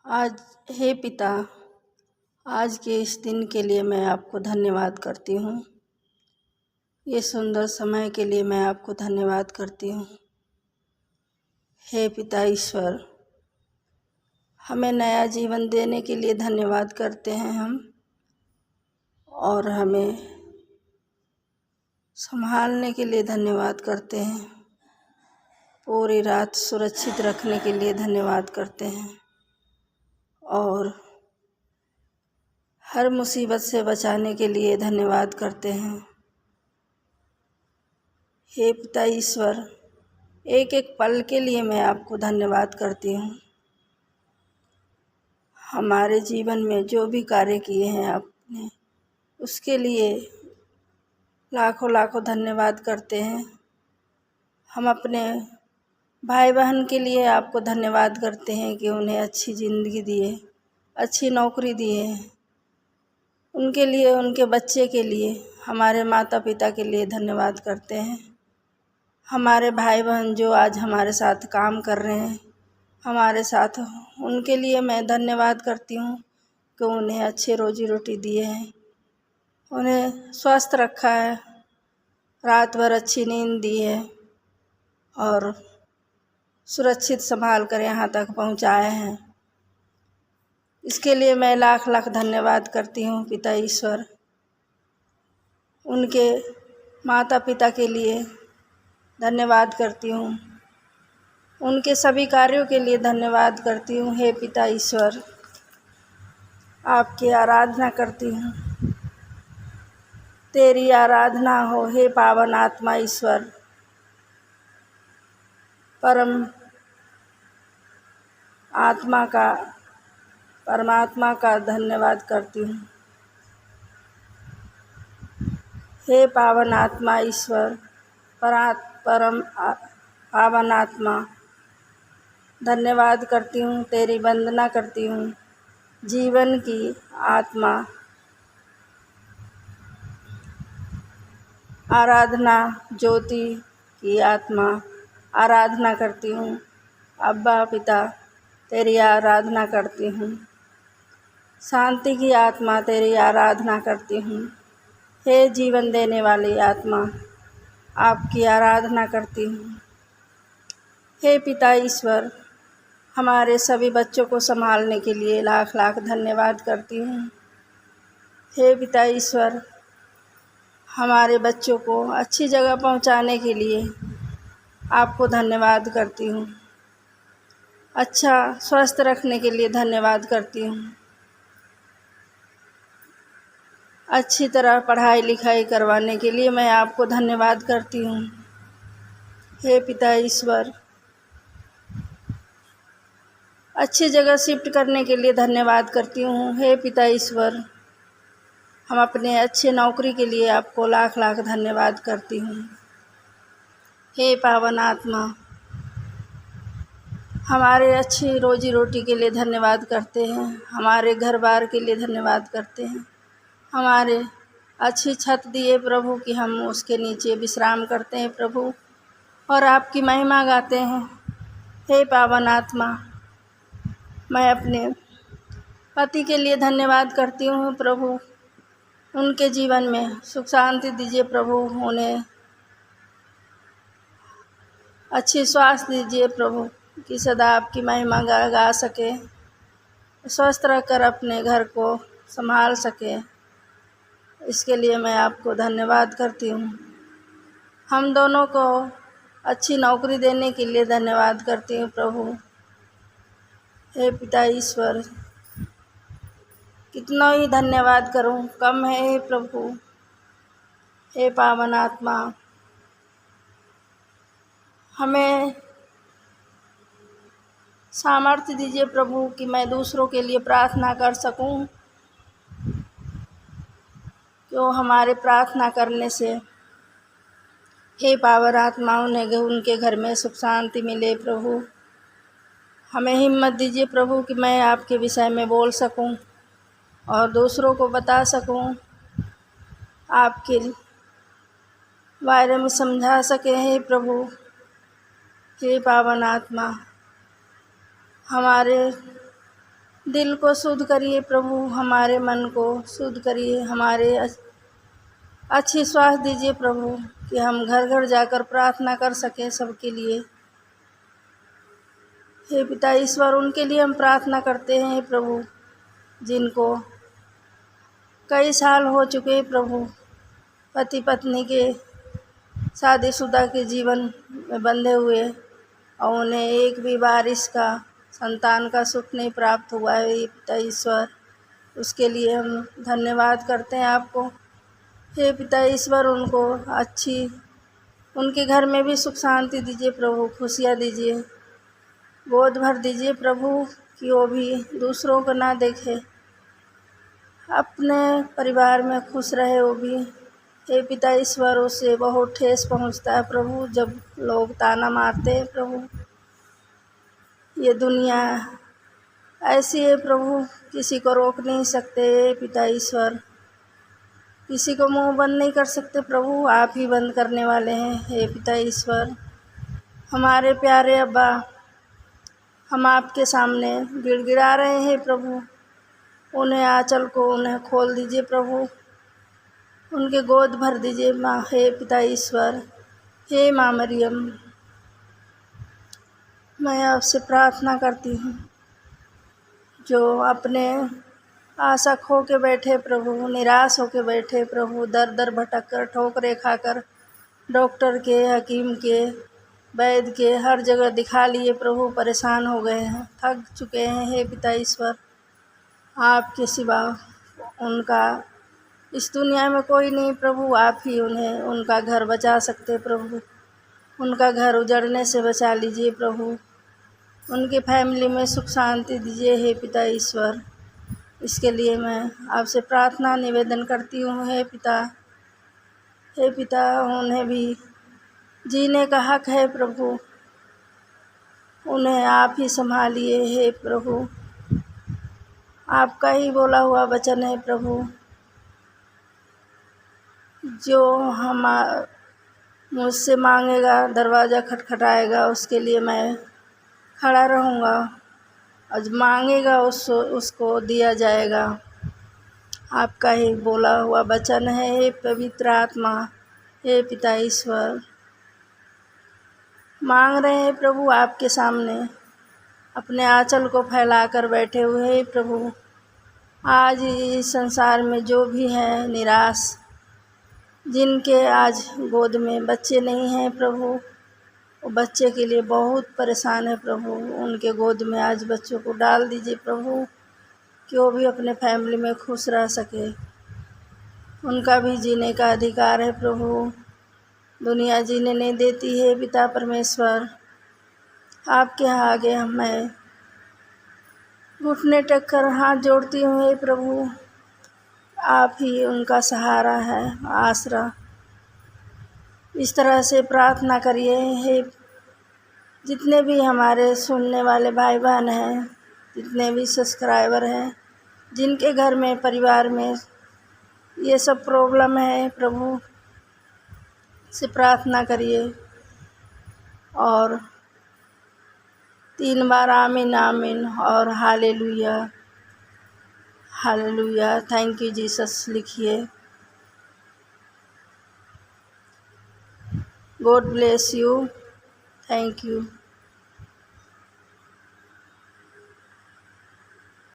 आज हे पिता, आज के इस दिन के लिए मैं आपको धन्यवाद करती हूँ। ये सुंदर समय के लिए मैं आपको धन्यवाद करती हूँ। हे पिता ईश्वर, हमें नया जीवन देने के लिए धन्यवाद करते हैं हम, और हमें संभालने के लिए धन्यवाद करते हैं। पूरी रात सुरक्षित रखने के लिए धन्यवाद करते हैं, और हर मुसीबत से बचाने के लिए धन्यवाद करते हैं। हे पिता ईश्वर, एक एक पल के लिए मैं आपको धन्यवाद करती हूँ। हमारे जीवन में जो भी कार्य किए हैं आपने, उसके लिए लाखों लाखों धन्यवाद करते हैं। हम अपने भाई बहन के लिए आपको धन्यवाद करते हैं कि उन्हें अच्छी ज़िंदगी दिए, अच्छी नौकरी दिए। उनके लिए, उनके बच्चे के लिए, हमारे माता पिता के लिए धन्यवाद करते हैं। हमारे भाई बहन जो आज हमारे साथ काम कर रहे हैं, हमारे साथ, उनके लिए मैं धन्यवाद करती हूँ कि उन्हें अच्छी रोजी रोटी दिए हैं, उन्हें स्वस्थ रखा है, रात भर अच्छी नींद दी है, और सुरक्षित संभाल कर यहाँ तक पहुँचाए हैं। इसके लिए मैं लाख लाख धन्यवाद करती हूँ पिता ईश्वर। उनके माता पिता के लिए धन्यवाद करती हूँ, उनके सभी कार्यों के लिए धन्यवाद करती हूँ। हे पिता ईश्वर, आपकी आराधना करती हूँ। तेरी आराधना हो हे पावन आत्मा ईश्वर। परमात्मा का धन्यवाद करती हूँ। हे पावन आत्मा ईश्वर, पावन आत्मा, धन्यवाद करती हूँ, तेरी वंदना करती हूँ। जीवन की आत्मा, आराधना, ज्योति की आत्मा, आराधना करती हूँ। अब्बा पिता, तेरी आराधना करती हूँ। शांति की आत्मा, तेरी आराधना करती हूँ। हे जीवन देने वाली आत्मा, आपकी आराधना करती हूँ। हे पिता ईश्वर, हमारे सभी बच्चों को संभालने के लिए लाख लाख धन्यवाद करती हूँ। हे पिता ईश्वर, हमारे बच्चों को अच्छी जगह पहुँचाने के लिए आपको धन्यवाद करती हूँ। अच्छा स्वस्थ रखने के लिए धन्यवाद करती हूँ। अच्छी तरह पढ़ाई लिखाई करवाने के लिए मैं आपको धन्यवाद करती हूँ। हे पिता ईश्वर, अच्छी जगह शिफ्ट करने के लिए धन्यवाद करती हूँ। हे पिता ईश्वर, हम अपने अच्छे नौकरी के लिए आपको लाख लाख धन्यवाद करती हूँ। हे पावन आत्मा, हमारे अच्छी रोजी रोटी के लिए धन्यवाद करते हैं। हमारे घर बार के लिए धन्यवाद करते हैं। हमारे अच्छी छत दिए प्रभु कि हम उसके नीचे विश्राम करते हैं प्रभु, और आपकी महिमा गाते हैं। हे पावन आत्मा, मैं अपने पति के लिए धन्यवाद करती हूँ प्रभु। उनके जीवन में सुख शांति दीजिए प्रभु, उन्हें अच्छी स्वास्थ्य दीजिए प्रभु कि सदा आपकी महिमा गा सके, स्वस्थ रहकर अपने घर को संभाल सके। इसके लिए मैं आपको धन्यवाद करती हूँ। हम दोनों को अच्छी नौकरी देने के लिए धन्यवाद करती हूँ प्रभु। हे पिता ईश्वर, कितना ही धन्यवाद करूँ कम है हे प्रभु। हे पावन आत्मा, हमें सामर्थ्य दीजिए प्रभु कि मैं दूसरों के लिए प्रार्थना कर सकूं, क्यों हमारे प्रार्थना करने से हे पावन आत्मा उनके घर में सुख शांति मिले प्रभु। हमें हिम्मत दीजिए प्रभु कि मैं आपके विषय में बोल सकूं और दूसरों को बता सकूं, आपके बारे में समझा सके हे प्रभु। हे पावन आत्मा, हमारे दिल को शुद्ध करिए प्रभु, हमारे मन को शुद्ध करिए, हमारे अच्छी स्वास्थ्य दीजिए प्रभु, कि हम घर घर जाकर प्रार्थना कर सकें सबके लिए। हे पिता ईश्वर, उनके लिए हम प्रार्थना करते हैं प्रभु, जिनको कई साल हो चुके प्रभु पति पत्नी के शादीशुदा के जीवन में बंधे हुए, और उन्हें एक भी बार इसका संतान का सुख नहीं प्राप्त हुआ है। हे पिता ईश्वर, उसके लिए हम धन्यवाद करते हैं आपको। हे पिता ईश्वर, उनको उनके घर में भी सुख शांति दीजिए प्रभु, खुशियाँ दीजिए, गोद भर दीजिए प्रभु, कि वो भी दूसरों को ना देखे, अपने परिवार में खुश रहे वो भी। हे पिता ईश्वर, उसे बहुत ठेस पहुंचता है प्रभु जब लोग ताना मारते हैं प्रभु। ये दुनिया ऐसी है प्रभु, किसी को रोक नहीं सकते। हे पिता ईश्वर, किसी को मुंह बंद नहीं कर सकते प्रभु, आप ही बंद करने वाले हैं। हे पिता ईश्वर, हमारे प्यारे अब्बा, हम आपके सामने गिड़गिड़ा रहे हैं प्रभु, उन्हें आंचल को उन्हें खोल दीजिए प्रभु, उनके गोद भर दीजिए माँ। हे पिता ईश्वर, हे माँ मरियम, मैं आपसे प्रार्थना करती हूँ, जो अपने आशा खो के बैठे प्रभु, निराश होके बैठे प्रभु, दर दर भटक कर ठोकरे खाकर डॉक्टर के, हकीम के, वैद्य के हर जगह दिखा लिए प्रभु, परेशान हो गए हैं, थक चुके हैं। हे पिता ईश्वर, आपके सिवा उनका इस दुनिया में कोई नहीं प्रभु, आप ही उन्हें उनका घर बचा सकते प्रभु, उनका घर उजड़ने से बचा लीजिए प्रभु, उनकी फैमिली में सुख शांति दीजिए। हे पिता ईश्वर, इसके लिए मैं आपसे प्रार्थना निवेदन करती हूँ। हे पिता, उन्हें भी जीने का हक है प्रभु, उन्हें आप ही संभालिए। हे प्रभु, आपका ही बोला हुआ वचन है प्रभु, जो हम मुझसे मांगेगा दरवाज़ा खटखटाएगा, उसके लिए मैं खड़ा रहूँगा, और मांगेगा उसको दिया जाएगा। आपका ही बोला हुआ वचन है। हे पवित्र आत्मा, हे पिता ईश्वर, मांग रहे हैं प्रभु आपके सामने, अपने आंचल को फैलाकर बैठे हुए हैं प्रभु। आज इस संसार में जो भी हैं निराश, जिनके आज गोद में बच्चे नहीं हैं प्रभु, वो बच्चे के लिए बहुत परेशान है प्रभु, उनके गोद में आज बच्चों को डाल दीजिए प्रभु, कि वो भी अपने फैमिली में खुश रह सके। उनका भी जीने का अधिकार है प्रभु, दुनिया जीने नहीं देती है। पिता परमेश्वर, आपके आगे मैं घुटने टेक कर हाथ जोड़ती हूँ। हे प्रभु, आप ही उनका सहारा है, आसरा। इस तरह से प्रार्थना करिए। हे जितने भी हमारे सुनने वाले भाई बहन हैं, जितने भी सब्सक्राइबर हैं, जिनके घर में परिवार में ये सब प्रॉब्लम है प्रभु, से प्रार्थना करिए, और 3 बार आमीन आमीन और हालेलुया हालेलुया, थैंक यू जीसस लिखिए। God bless you, thank you.